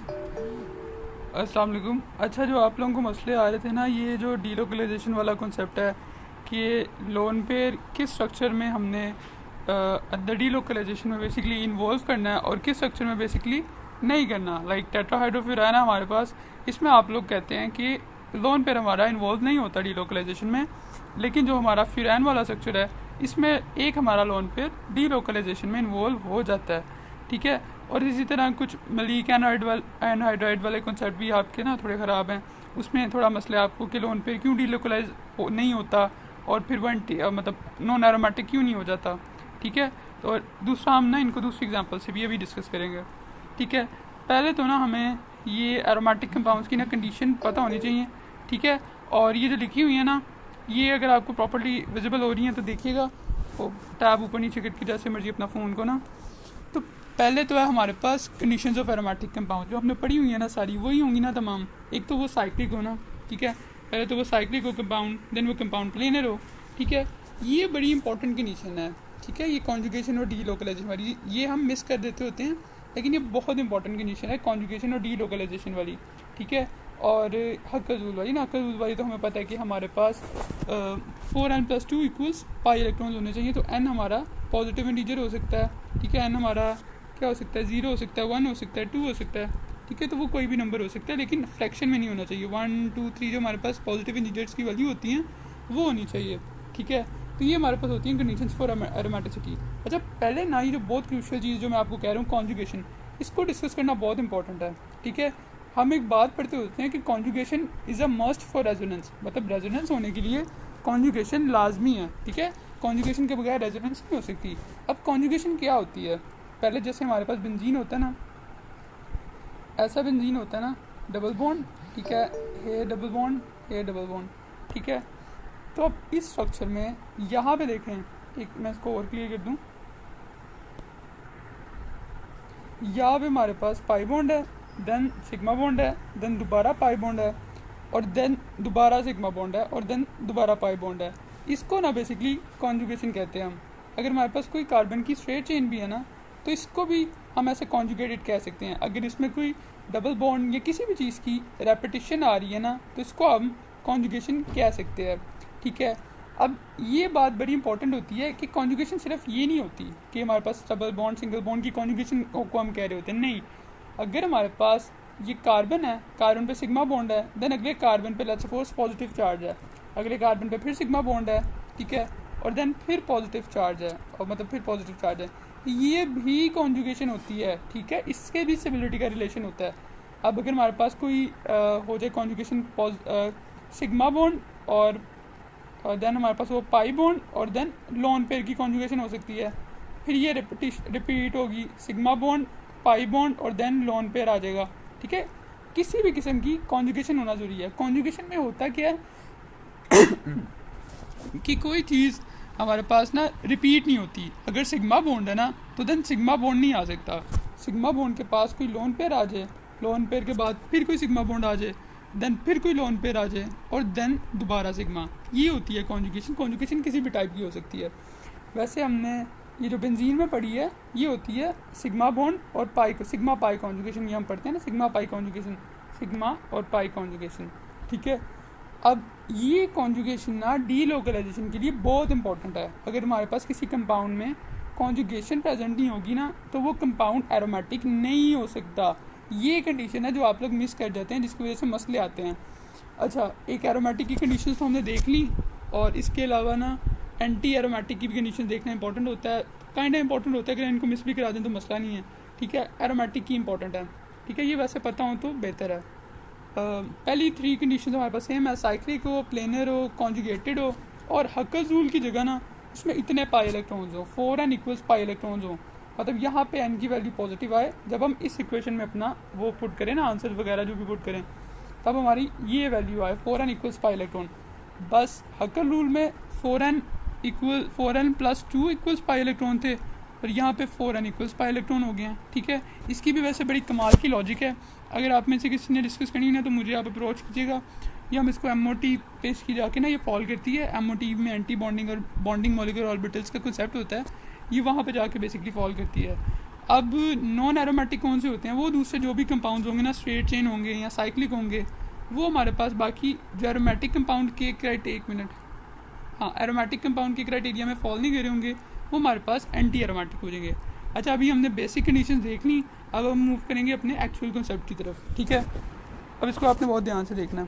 अस्सलाम वालेकुम। अच्छा, जो आप लोगों को मसले आ रहे थे ना, ये जो डीलोकलाइजेशन वाला कॉन्सेप्ट है कि लोन पेयर किस स्ट्रक्चर में हमने अंदर डीलोकलाइजेशन में बेसिकली इन्वॉल्व करना है और किस स्ट्रक्चर में बेसिकली नहीं करना। लाइक टेट्राहाइड्रोफ्यूरान है हमारे पास, इसमें आप लोग कहते हैं कि लोन पेयर हमारा इन्वॉल्व नहीं होता डीलोकलाइजेशन में, लेकिन जो हमारा फ्यूरान वाला स्ट्रक्चर है इसमें एक हमारा लोन पेयर डीलोकलाइजेशन में इन्वॉल्व हो जाता है। ठीक है। और इसी तरह कुछ मलीक एनहाइड्राइड वाले कॉन्सेप्ट भी आपके ना थोड़े ख़राब हैं। उसमें थोड़ा मसला है आपको कि लोन पे क्यों डीलोकलाइज नहीं होता और फिर मतलब नॉन एरोमेटिक क्यों नहीं हो जाता। ठीक है। तो और दूसरा हम ना इनको दूसरी एग्जांपल से भी अभी डिस्कस करेंगे। ठीक है। पहले तो ना हमें ये एरोमेटिक कंपाउंड्स की ना कंडीशन पता होनी चाहिए। ठीक है। और ये जो लिखी हुई है ना, ये अगर आपको प्रॉपर्ली विजिबल हो रही हैं तो देखिएगा, वो टैब ऊपर नीचे करके जैसे मर्जी अपना फ़ोन को ना। तो पहले तो है हमारे पास कंडीशंस ऑफ एरोमेटिक कंपाउंड, जो हमने पढ़ी हुई है ना सारी वही होंगी ना तमाम। एक तो वो साइक्लिक हो ना, ठीक है, पहले तो वो साइक्लिक हो कंपाउंड, देन वो कंपाउंड प्लेनर हो। ठीक है। ये बड़ी इंपॉर्टेंट कंडीशन है। ठीक है। ये कॉन्जुगेशन और डीलोकलाइजेशन वाली ये हम मिस कर देते होते हैं, लेकिन ये बहुत इंपॉर्टेंट कंडीशन है कॉन्जुगेशन और डीलोकलाइजेशन वाली। ठीक है। और हक्कजुल वाली ना, हक्कजुल वाली तो हमें पता है कि हमारे पास 4n+2 इक्वल्स पाई इलेक्ट्रॉन्स होने चाहिए। तो n हमारा पॉजिटिव इंटीजर हो सकता है। ठीक है। n हमारा क्या हो सकता है, 0 हो सकता है, 1 हो सकता है, 2 हो सकता है। ठीक है। तो वो कोई भी नंबर हो सकता है, लेकिन फ्रैक्शन में नहीं होना चाहिए। 1 2 3 जो हमारे पास पॉजिटिव इंटीजर्स की वैल्यू होती हैं वो होनी चाहिए। ठीक है। तो ये हमारे पास होती हैं कंडीशंस फॉर एरोमेटिसिटी। अच्छा, पहले ना ये जो बहुत क्रूशियल चीज़ जो मैं आपको कह रहा हूँ कॉन्जुगेशन, इसको डिस्कस करना बहुत इंपॉर्टेंट है। ठीक है। हम एक बात पढ़ते होते हैं कि conjugation is a must for resonance, मतलब रेजोनेंस होने के लिए कॉन्जुगेशन लाजमी है। ठीक है। कॉन्जुगेशन के बगैर रेजोनेंस नहीं हो सकती। अब कॉन्जुगेशन क्या होती है, पहले जैसे हमारे पास बेंजीन होता है ना, ऐसा बेंजीन होता है ना, डबल बॉन्ड। ठीक है। हे डबल बॉन्ड, हे डबल बॉन्ड। ठीक है। तो अब इस स्ट्रक्चर में यहाँ पे देखें, एक मैं इसको और क्लियर कर दूँ, यहाँ पे हमारे पास पाई बॉन्ड है, देन सिग्मा बॉन्ड है, देन दोबारा पाई बॉन्ड है, और देन दोबारा सिग्मा बॉन्ड है, और देन दोबारा पाई बॉन्ड है। इसको ना बेसिकली कॉन्जुगेशन कहते हैं हम। अगर हमारे पास कोई कार्बन की स्ट्रेट चेन भी है ना, तो इसको भी हम ऐसे कॉन्जुगेटेड कह सकते हैं। अगर इसमें कोई डबल बॉन्ड या किसी भी चीज़ की रेपिटेशन आ रही है ना, तो इसको हम कॉन्जुगेशन कह सकते हैं। ठीक है। अब ये बात बड़ी इंपॉर्टेंट होती है कि कॉन्जुगेशन सिर्फ ये नहीं होती कि हमारे पास डबल बॉन्ड सिंगल बॉन्ड की कॉन्जुगेशन को हम कह रहे होते हैं, नहीं। अगर हमारे पास ये कार्बन है, कार्बन पे सिग्मा बॉन्ड है, देन अगले कार्बन पे लेट्स सपोज पॉजिटिव चार्ज है, अगले कार्बन पे फिर सिग्मा बॉन्ड है। ठीक है। और देन फिर पॉजिटिव चार्ज है, और मतलब फिर पॉजिटिव चार्ज है, ये भी कॉन्जुगेशन होती है। ठीक है। इसके भी स्टेबिलिटी का रिलेशन होता है। अब अगर हमारे पास कोई हो जाए कॉन्जुगेशन सिग्मा बॉन्ड और देन हमारे पास वो पाई बॉन्ड और देन लोन पेयर की कॉन्जुगेशन हो सकती है, फिर ये रिपीट होगी, सिग्मा बॉन्ड, पाई बॉन्ड और देन लोन पेयर आ जाएगा। ठीक है। किसी भी किस्म की कॉन्जुगेशन होना ज़रूरी है। कॉन्जुगेशन में होता क्या है कि कोई चीज़ हमारे पास ना रिपीट नहीं होती। अगर सिग्मा बॉन्ड है ना, तो देन सिग्मा बॉन्ड नहीं आ सकता। सिग्मा बॉन्ड के पास कोई लोन पेयर आ जाए, लोन पेयर के बाद फिर कोई सिग्मा बॉन्ड आ जाए, देन फिर कोई लोन पेयर आ जाए, और देन दोबारा सिग्मा, ये होती है कॉन्जुगेशन। कॉन्जुगेशन किसी भी टाइप की हो सकती है। वैसे हमने ये जो बेंजीन में पढ़ी है ये होती है सिग्मा बॉन्ड और पाई, सिग्मा पाई कॉन्जुगेशन, ये हम पढ़ते हैं ना, सिग्मा पाई कॉन्जुगेशन, सिग्मा और पाई कॉन्जुगेशन। ठीक है। अब ये कॉन्जुगेशन ना डीलोकलाइजेशन के लिए बहुत इंपॉर्टेंट है। अगर हमारे पास किसी कंपाउंड में कॉन्जुगेशन प्रेजेंट नहीं होगी ना, तो वो कंपाउंड एरोमेटिक नहीं हो सकता। ये कंडीशन है जो आप लोग मिस कर जाते हैं, जिसकी वजह से मसले आते हैं। अच्छा, एक एरोमेटिक की कंडीशन तो हमने देख ली, और इसके अलावा ना एंटी एरोमेटिक की भी कंडीशन देखना इंपॉर्टेंट होता है। काइंड इंपॉर्टेंट होता है, अगर इनको मिस भी करा दें तो मसला नहीं है। ठीक है। एरोमेटिक की इंपॉर्टेंट है। ठीक है। ये वैसे पता हो तो बेहतर है। पहली 3 कंडीशन हमारे पास सेम है, साइक्लिक हो, प्लेनर हो, कॉन्जुगेटेड हो, और हक्कजुल की जगह ना उसमें इतने पाई इलेक्ट्रॉन्स हो, 4n इक्वल्स पाई इलेक्ट्रॉन्स हो, मतलब यहाँ पे n की वैल्यू पॉजिटिव आए। जब हम इस इक्वेशन में अपना वो पुट करें ना, आंसर वगैरह जो भी पुट करें, तब हमारी ये वैल्यू आए 4n इक्वल्स पाई इलेक्ट्रॉन। बस हक्कल रूल में 4n+2 इक्वल्स पाई इलेक्ट्रॉन थे, और यहाँ पे 4n इक्वल्स पाई इलेक्ट्रॉन हो गए हैं। ठीक है। इसकी भी वैसे बड़ी कमाल की लॉजिक है। अगर आप में से किसी ने डिस्कस करनी है ना, तो मुझे आप अप्रोच कीजिएगा, या हम इसको MOT पेश की जाके ना ये फॉल करती है। MOT में एंटी बॉन्डिंग और बॉन्डिंग मॉलिक्यूलर ऑर्बिटल्स का कंसेप्ट होता है, ये वहाँ पे जाके बेसिकली फॉल करती है। अब नॉन एरोमेटिक कौन से होते हैं, वो दूसरे जो भी कंपाउंड्स होंगे ना, स्ट्रेट चेन होंगे या साइक्लिक होंगे, वो हमारे पास बाकी जो एरोमेटिक कंपाउंड के एक मिनट, हाँ, एरोमेटिक कंपाउंड के क्राइटेरिया में फॉल नहीं कर रहे होंगे, वो हमारे पास एंटी एरोमेटिक हो जाएंगे। अच्छा, अभी हमने बेसिक कंडीशंस देख ली, अब हम मूव करेंगे अपने एक्चुअल कॉन्सेप्ट की तरफ, ठीक है। अब इसको आपने बहुत ध्यान से देखना।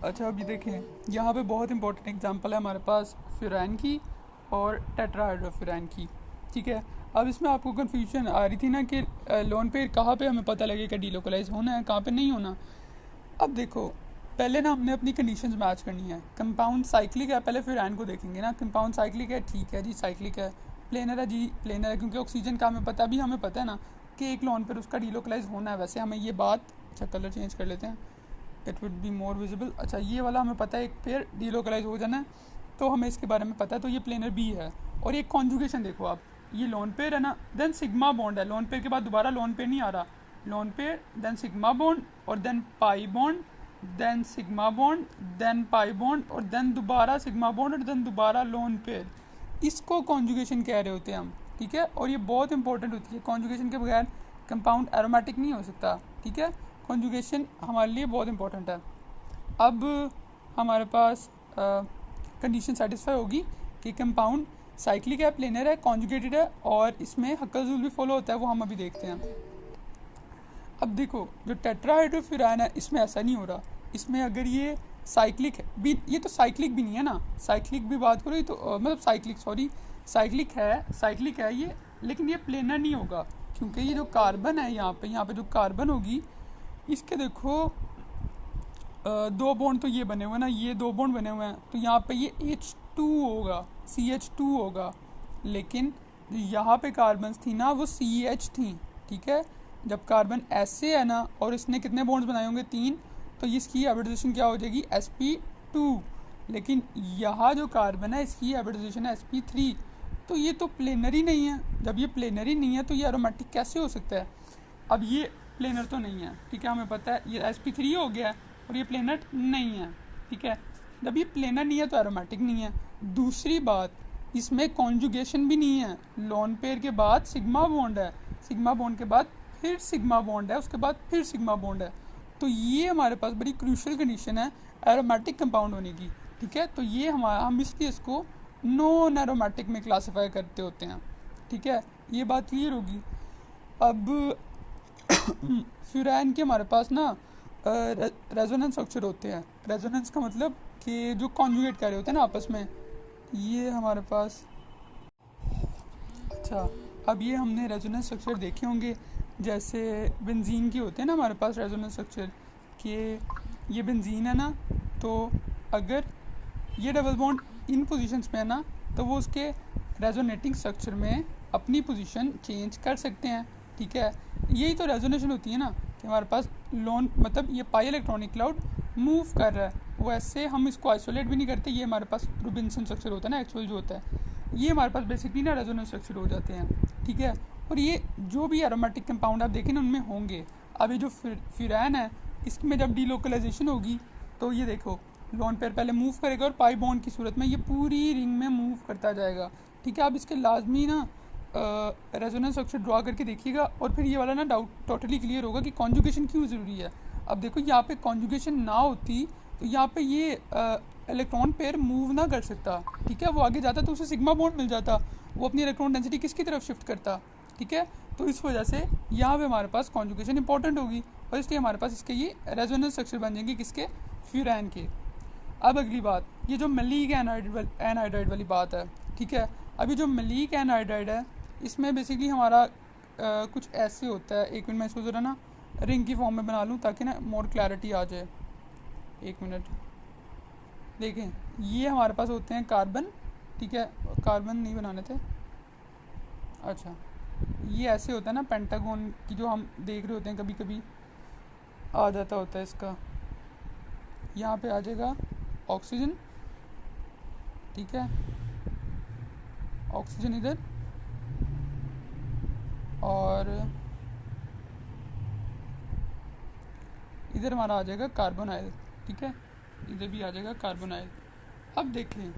अच्छा, अभी देखें, यहाँ पे बहुत इंपॉर्टेंट एग्जांपल है हमारे पास फ्यूरान की और टेट्राहाइड्रोफ्यूरान की, ठीक है। अब इसमें आपको कन्फ्यूजन आ रही थी ना कि लोन पेयर कहाँ पे हमें पता लगेगा डीलोकलाइज होना है, कहाँ पे नहीं होना। अब देखो, पहले ना हमने अपनी कंडीशंस मैच करनी है। कंपाउंड साइक्लिक है, पहले फ्यूरान को देखेंगे ना। कंपाउंड साइक्लिक है, ठीक है जी, साइक्लिक है। प्लेनर है जी, प्लेनर है, क्योंकि ऑक्सीजन का हमें पता, भी हमें पता है ना कि एक लोन पर उसका डीलोकलाइज होना है। वैसे हमें ये बात, अच्छा कलर चेंज कर लेते हैं, it would be more visible. अच्छा, ये वाला हमें पता है एक पेयर डीलोकलाइज हो जाना है, तो हमें इसके बारे में पता है, तो ये प्लेनर बी है। और ये कॉन्जुगेशन देखो आप, ये लोन पेयर है ना, देन सिग्मा बॉन्ड है, लोन पेयर के बाद दोबारा लोन पेयर नहीं आ रहा, lone pair then sigma bond और then pi bond, then sigma bond, then pi bond और देन दोबारा सिग्मा बॉन्ड और देन दोबारा लोन पेयर। इसको कॉन्जुगेशन कह रहे होते हैं हम, ठीक है। और ये बहुत इंपॉर्टेंट होती है, कॉन्जुगेशन के बगैर कंपाउंड एरोमेटिक नहीं हो सकता, ठीक है। कॉन्जुगेशन हमारे लिए बहुत इंपॉर्टेंट है। अब हमारे पास कंडीशन सेटिस्फाई होगी कि कंपाउंड साइक्लिक है, प्लेनर है, कॉन्जुगेटेड है और इसमें हक्कल रूल भी फॉलो होता है, वो हम अभी देखते हैं। अब देखो, जो टेट्राहाइड्रोफ्यूरान है, इसमें ऐसा नहीं हो रहा। इसमें अगर ये साइक्लिक भी, ये तो साइक्लिक भी नहीं है ना, साइक्लिक भी बात करो तो मतलब साइक्लिक है ये, लेकिन ये प्लेनर नहीं होगा, क्योंकि ये जो कार्बन है यहाँ पे जो कार्बन होगी, इसके देखो दो बॉन्ड तो ये बने हुए हैं ना, ये दो बॉन्ड बने हुए हैं, तो यहाँ पे ये H2 होगा, CH2 होगा। लेकिन जो यहाँ पे कार्बन थी ना, वो CH थी, ठीक है। जब कार्बन ऐसे है ना, और इसने कितने बॉन्ड्स बनाए होंगे, 3, तो इसकी हाइब्रिडाइजेशन क्या हो जाएगी, sp2। लेकिन यहाँ जो कार्बन है, इसकी हाइब्रिडाइजेशन है sp3। तो ये तो प्लेनर ही नहीं है। जब ये प्लेनर ही नहीं है, तो ये एरोमेटिक कैसे हो सकता है। अब ये प्लेनर तो नहीं है, ठीक है, हमें पता है ये sp3 हो गया है और ये प्लेनर नहीं है, ठीक है। जब ये प्लेनर नहीं है तो एरोमेटिक नहीं है। दूसरी बात, इसमें कॉन्जुगेशन भी नहीं है। लोन पेयर के बाद सिग्मा बॉन्ड है, सिग्मा बॉन्ड के बाद फिर सिग्मा बॉन्ड है, उसके बाद फिर सिग्मा बॉन्ड है। तो ये हमारे पास बड़ी क्रूशियल कंडीशन है एरोमेटिक कंपाउंड होने की, ठीक है। तो ये हम इसलिए इसको नॉन एरोमेटिक में क्लासीफाई करते होते हैं, ठीक है। ये बात क्लियर होगी। अब फ्यूरान के हमारे पास ना रेजोनेंस स्ट्रक्चर होते हैं। रेजोनेंस का मतलब कि जो कॉन्जुगेट कर रहे होते हैं ना आपस में, ये हमारे पास, अच्छा, अब ये हमने रेजोनेंस स्ट्रक्चर देखे होंगे, जैसे बेंजीन के होते हैं ना हमारे पास रेजोनेंस स्ट्रक्चर, कि ये बेंजीन है ना, तो अगर ये डबल बॉन्ड इन पोजीशंस पे है ना, तो वो उसके रेजोनेटिंग स्ट्रक्चर में अपनी पोजीशन चेंज कर सकते हैं, ठीक है। यही तो रेजोनेशन होती है ना, कि हमारे पास लोन, मतलब ये पाई इलेक्ट्रॉनिक क्लाउड मूव कर रहा है। वैसे हम इसको आइसोलेट भी नहीं करते, ये हमारे पास रोबिन्सन स्ट्रक्चर होता है ना, एक्चुअल जो होता है, ये हमारे पास बेसिकली ना रेजोनेंस स्ट्रक्चर हो जाते हैं, ठीक है। और ये जो भी एरोमेटिक कंपाउंड आप देखें ना, उनमें होंगे। अब ये जो फ्यूरान है, इसमें जब डीलोकलाइजेशन होगी, तो ये देखो, लोन पेयर पहले मूव करेगा और पाई बॉन्ड की सूरत में ये पूरी रिंग में मूव करता जाएगा, ठीक है। आप इसके लाजमी ना रेजोनेंस स्ट्रक्चर ड्रा करके देखिएगा, और फिर ये वाला ना डाउट टोटली क्लियर होगा कि कॉन्जुगेशन क्यों ज़रूरी है। अब देखो, यहाँ पे कॉन्जुगेशन ना होती तो यहाँ पे ये इलेक्ट्रॉन पेयर मूव ना कर सकता, ठीक है। वो आगे जाता तो उसे सिग्मा बॉन्ड मिल जाता, वो अपनी इलेक्ट्रॉन डेंसिटी किसकी तरफ शिफ्ट करता, ठीक है। तो इस वजह से यहाँ पे हमारे पास कॉन्जुगेशन इंपॉर्टेंट होगी, और इसलिए हमारे पास इसके ये रेजोनेंस स्ट्रक्चर बन जाएंगे, किसके, फ्यूरान के। अब अगली बात, ये जो मलीक एनहाइड्राइड वाली बात है, ठीक है। अभी जो मलीक एनहाइड्राइड है, इसमें बेसिकली हमारा कुछ ऐसे होता है। एक मिनट, मैं इसको ज़रा ना रिंग की फॉर्म में बना लूँ ताकि ना मोर क्लैरिटी आ जाए। एक मिनट, देखें, ये हमारे पास होते हैं कार्बन, ठीक है। कार्बन नहीं बनाने थे, अच्छा, ये ऐसे होता है ना, पेंटागन की जो हम देख रहे होते हैं, कभी कभी आ जाता होता है इसका, यहाँ पे आ जाएगा ऑक्सीजन, ठीक है, ऑक्सीजन इधर, और इधर हमारा आ जाएगा कार्बन आयल, ठीक है, इधर भी आ जाएगा कार्बन आयल। अब देखें,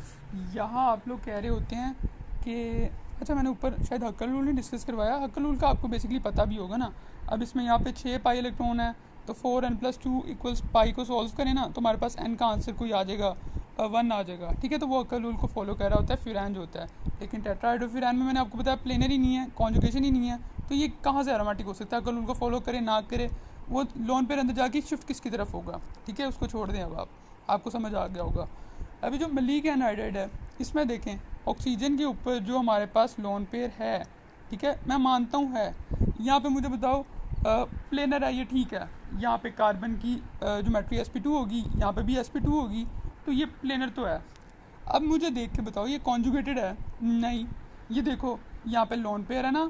यहाँ आप लोग कह रहे होते हैं कि अच्छा, मैंने ऊपर शायद हक्कल रूल नहीं डिस्कस करवाया। हक्कल रूल का आपको बेसिकली पता भी होगा ना। अब इसमें यहाँ पे 6 पाई इलेक्ट्रॉन है, तो 4n+2 इक्वल्स पाई को सॉल्व करें ना, तो हमारे पास n का आंसर कोई आ जाएगा, 1 आ जाएगा। ठीक है, तो वो हक्कल रूल को फॉलो कर रहा होता है, फ्यूरान जो होता है। लेकिन टेट्राहाइड्रोफ्यूरान में मैंने आपको बताया प्लेनर ही नहीं है, कॉन्जुगेशन ही नहीं है, तो ये कहाँ से एरोमेटिक हो सकता है? हक्कल रूल को फॉलो करे ना करे, वो लोन पेयर अंदर जाके शिफ्ट किसकी तरफ होगा? ठीक है, उसको छोड़ दें। अब आपको समझ आ गया होगा। अभी जो मलीक एनहाइड्राइड है, इसमें देखें ऑक्सीजन के ऊपर जो हमारे पास लोन पेयर है, ठीक है, मैं मानता हूँ है। यहाँ पे मुझे बताओ प्लेनर है ये, ठीक है। यहाँ पे कार्बन की ज्योमेट्री sp2 होगी, यहाँ पे भी sp2 होगी, तो ये प्लेनर तो है। अब मुझे देख के बताओ ये कॉन्जुगेटेड है? नहीं। ये देखो यहाँ पे लोन पेयर है ना,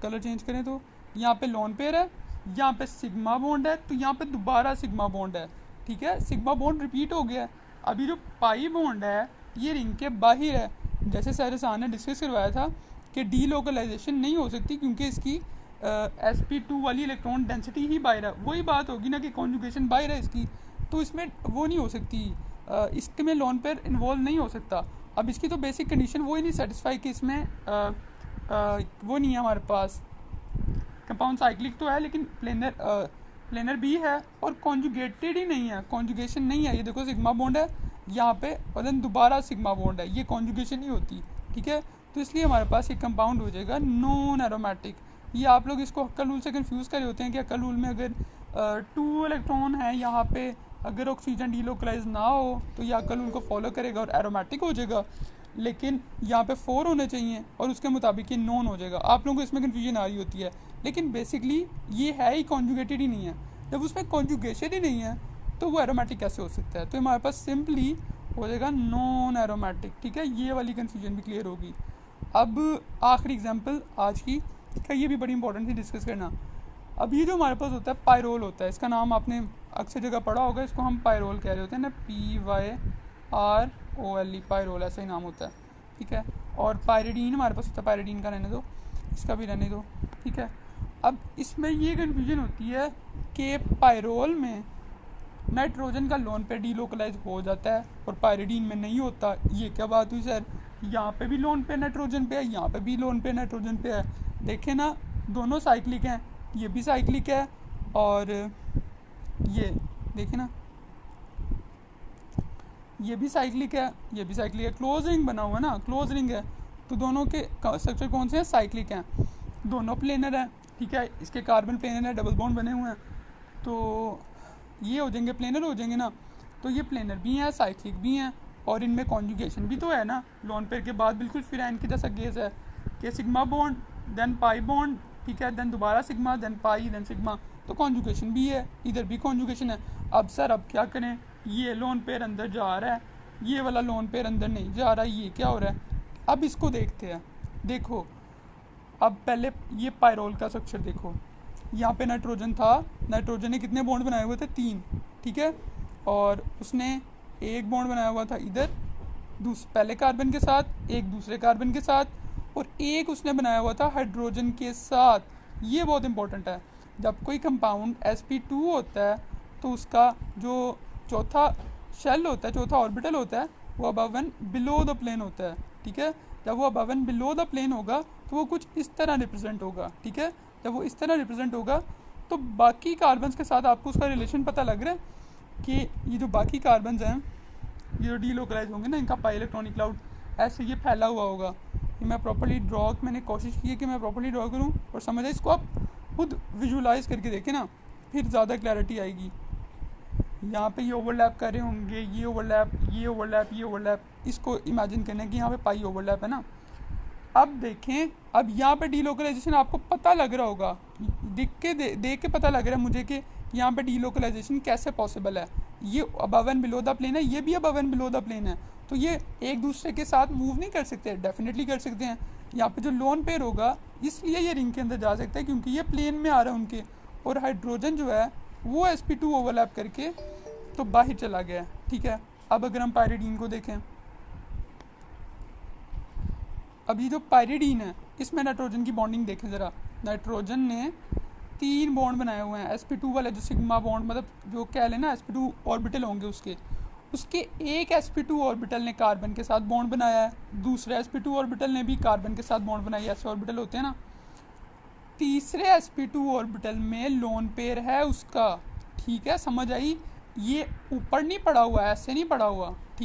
कलर चेंज करें तो यहाँ पे लोन पेयर है, यहाँ पे सिग्मा बॉन्ड है, तो यहाँ पे दोबारा सिग्मा बॉन्ड है। ठीक है, सिग्मा बॉन्ड रिपीट हो गया। अभी जो पाई बॉन्ड है ये रिंग के बाहर है। जैसे सर साहब ने डिस्कस करवाया था कि डीलोकलाइजेशन नहीं हो सकती क्योंकि इसकी sp2 वाली इलेक्ट्रॉन डेंसिटी ही बाहर है। वही बात होगी ना कि कॉन्जुगेशन बाहर है इसकी, तो इसमें वो नहीं हो सकती, इसमें लोन पेयर इन्वॉल्व नहीं हो सकता। अब इसकी तो बेसिक कंडीशन वो ही नहीं सेटिस्फाई कि इसमें वो नहीं है हमारे पास, कंपाउंड साइक्लिक तो है लेकिन प्लेनर भी है और कॉन्जुगेटेड ही नहीं है, कॉन्जुगेशन नहीं है। ये देखो सिग्मा बॉन्ड है यहाँ पे और देन दोबारा सिग्मा बॉन्ड है, ये कॉन्जुगेशन नहीं होती। ठीक है, तो इसलिए हमारे पास ये कंपाउंड हो जाएगा नॉन एरोमेटिक। ये आप लोग इसको हक्कल रूल से कंफ्यूज करे होते हैं कि हक्कल रूल में अगर 2 इलेक्ट्रॉन है यहाँ पे, अगर ऑक्सीजन डीलोकलाइज ना हो तो ये हक्कल रूल को फॉलो करेगा और एरोमेटिक हो जाएगा, लेकिन यहाँ पे 4 होने चाहिए और उसके मुताबिक ये नॉन हो जाएगा। आप लोगों को इसमें कन्फ्यूजन आ रही होती है, लेकिन बेसिकली ये है ही कॉन्जुगेटेड ही नहीं है। जब उसमें कॉन्जुगेशन ही नहीं है तो वो एरोमेटिक कैसे हो सकता है? तो हमारे पास सिंपली हो जाएगा नॉन एरोमेटिक। ठीक है, ये वाली कन्फ्यूजन भी क्लियर होगी। अब आखिरी एग्जांपल आज की का, ये भी बड़ी इंपॉर्टेंट थी डिस्कस करना। अब ये जो हमारे पास होता है पायरोल होता है, इसका नाम आपने अक्सर जगह पढ़ा होगा, इसको हम पायरोल कह रहे होते हैं ना, PYROLE, पायरोल ऐसा ही नाम होता है। ठीक है, और पायरिडीन हमारे पास होता है, पायरिडीन का रहने दो, इसका भी रहने दो। ठीक है, अब इसमें ये कन्फ्यूजन होती है कि पायरोल में नाइट्रोजन का लोन पे डीलोकलाइज हो जाता है और पायरिडीन में नहीं होता। ये क्या बात हुई सर? यहाँ पे भी लोन पे नाइट्रोजन पे है, यहाँ पे भी लोन पे नाइट्रोजन पे है। देखे ना, दोनों साइक्लिक हैं, ये भी साइक्लिक है और ये देखे ना, ये भी साइक्लिक है, ये भी साइक्लिक है। क्लोज रिंग बना हुआ ना, क्लोज रिंग है, तो दोनों के स्ट्रक्चर कौन से हैं? साइक्लिक हैं। दोनों प्लेनर हैं। ठीक है, इसके कार्बन प्लेनर है, डबल बॉन्ड बने हुए हैं, तो ये हो जाएंगे प्लेनर हो जाएंगे ना। तो ये प्लेनर भी हैं, साइक्लिक भी हैं और इनमें कॉन्जुगेशन भी तो है ना। लोन पेयर के बाद बिल्कुल फिराइन की जैसा केस है कि sigma bond then pi bond, ठीक है, देन दोबारा sigma then pi then sigma, तो कॉन्जुगेशन भी है, इधर भी कॉन्जुगेशन है। अब सर अब क्या करें? ये लोन पेयर अंदर जा रहा है, ये वाला लोन पेयर अंदर नहीं जा रहा है, ये क्या हो रहा है? अब इसको देखते हैं। देखो अब पहले ये पायरोल का स्ट्रक्चर देखो, यहाँ पे नाइट्रोजन था, नाइट्रोजन ने कितने बॉन्ड बनाए हुए थे? 3। ठीक है, और उसने एक बॉन्ड बनाया हुआ था इधर पहले कार्बन के साथ, एक दूसरे कार्बन के साथ, और एक उसने बनाया हुआ था हाइड्रोजन के साथ। ये बहुत इंपॉर्टेंट है। जब कोई कंपाउंड sp2 होता है तो उसका जो चौथा शेल होता है, चौथा ऑर्बिटल होता है, वो above and below the plane होता है। ठीक है, जब वो above and below the plane होगा तो वो कुछ इस तरह रिप्रेजेंट होगा। ठीक है, जब वो इस तरह रिप्रेजेंट होगा तो बाकी कार्बन्स के साथ आपको उसका रिलेशन पता लग रहा है कि ये जो बाकी कार्बन्स हैं, ये जो डीलोकलाइज होंगे ना, इनका पाई इलेक्ट्रॉनिक क्लाउड ऐसे ये फैला हुआ होगा। ये मैं प्रॉपर्ली ड्रॉ, मैंने कोशिश की है कि मैं प्रॉपर्ली ड्रॉ करूँ और समझे, इसको आप खुद विजुलाइज करके देखें ना, फिर ज़्यादा क्लैरिटी आएगी। यहाँ पे ये ओवरलैप कर रहे होंगे, ये ओवरलैप, ये ओवरलैप, ये ओवरलैप, इसको इमेजिन करने कि यहाँ पे पाई ओवरलैप है ना। अब देखें, अब यहाँ पे डीलोकलाइजेशन आपको पता लग रहा होगा, देख के पता लग रहा है मुझे कि यहाँ पे डीलोकलाइजेशन कैसे पॉसिबल है। ये above and below the plane है, ये भी above and below the plane है, तो ये एक दूसरे के साथ मूव नहीं कर सकते? डेफिनेटली कर सकते हैं। यहाँ पे जो लोन पेयर होगा इसलिए ये रिंग के अंदर जा सकता है क्योंकि ये प्लेन में आ रहा है उनके, और हाइड्रोजन जो है वो sp2 ओवरलैप करके तो बाहर चला गया है। ठीक है, अब अगर हम पायरिडीन को देखें, अब ये जो पायरिडीन है इसमें नाइट्रोजन की बॉन्डिंग देखें ज़रा। नाइट्रोजन ने 3 बॉन्ड बनाए हुए हैं, sp2 वाले जो सिग्मा बॉन्ड, मतलब जो कह लेना sp2 ऑर्बिटल होंगे उसके, उसके एक sp2 ऑर्बिटल ने कार्बन के साथ बॉन्ड बनाया है, दूसरे sp2 ऑर्बिटल ने भी कार्बन के साथ बॉन्ड बनाया, ऐसे ऑर्बिटल होते हैं ना। तीसरे sp2 ऑर्बिटल में लोन पेयर है उसका। ठीक है, समझ आई? ये ऊपर नहीं पड़ा हुआ, ऐसे नहीं पड़ा हुआ। ठीक।